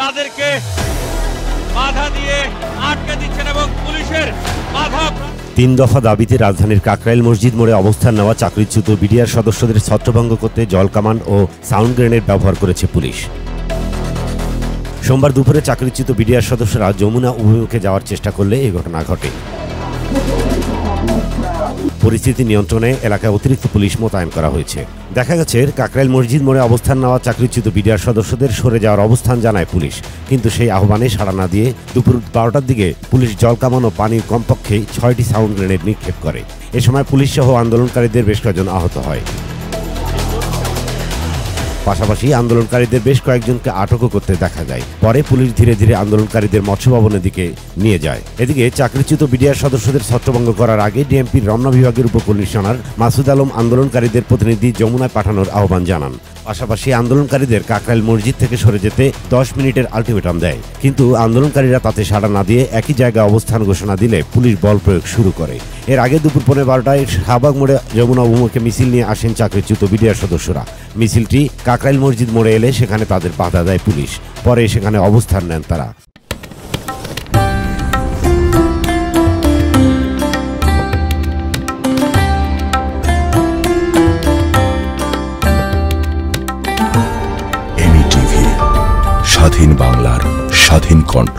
তাদেরকে বাধা দিয়ে আটকে দিচ্ছেন এবং পুলিশের বাধা। 3 দফা দাবিতে রাজধানীর কাকরাইল মসজিদ মোড়ে অবস্থান নেওয়া চাকরিচ্যুত বিডিআর সদস্যদের ছত্রভঙ্গ করতে জল কামান ও সাউন্ড গ্রেনেড ব্যবহার করেছে পুলিশ। সোমবার দুপুরে চাকরিচ্যুত বিডিআর সদস্যরা যমুনা অভিমুখে যাওয়ার চেষ্টা করলে এই ঘটনা ঘটে। পরিস্থিতি নিয়ন্ত্রণে এলাকায় অতিরিক্ত পুলিশ মোতায়েন করা হয়েছে। দেখা গেছে কাকরাইল মসজিদ মোড়ে অবস্থান নেওয়া চাকরিচ্যুত বিডিআর সদস্যদের সরে যাওয়ার অবস্থান জানায় পুলিশ, কিন্তু সেই আহ্বানে সাড়া না দিয়ে দুপুর 12টার দিকে পুলিশ জল কামান ও পানির কমপক্ষে 6টি সাউন্ড গ্রেনেড নিক্ষেপ করে। এ সময় পুলিশ সহ আন্দোলনকারীদের বেশ কয়েকজন আহত হয়। পাশাপাশি আন্দোলনকারীদের বেশ কয়েকজনকে আটকও করতে দেখা যায়। পরে পুলিশ ধীরে ধীরে আন্দোলনকারীদের মৎস্য ভবনের দিকে নিয়ে যায়। এদিকে চাকরিচ্যুত বিডিআর সদস্যদের ছত্রভঙ্গ করার আগে ডিএমপির রমনা বিভাগের উপকমিশনার মাসুদ আলম আন্দোলনকারীদের প্রতিনিধি যমুনায় পাঠানোর আহ্বান জানান। পাশাপাশি আন্দোলনকারীদের কাকরাইল মসজিদ থেকে সরে যেতে 10 মিনিটের আলটিমেটাম দেয়, কিন্তু আন্দোলনকারীরা তাতে সাড়া না দিয়ে একই জায়গায় অবস্থান ঘোষণা দিলে পুলিশ বল প্রয়োগ শুরু করে। এর আগে দুপুর 12:15টায় শাহবাগ মোড়ে যমুনা অভিমুখে মিছিল নিয়ে আসেন চাকরিচ্যুত বিডিআর সদস্যরা। মিছিলটি কাকরাইল মসজিদ মোড়ে এলে সেখানে তাদের বাধা দেয় পুলিশ। পরে সেখানে অবস্থান নেন তারা। স্বাধীন বাংলার স্বাধীন কণ্ঠ।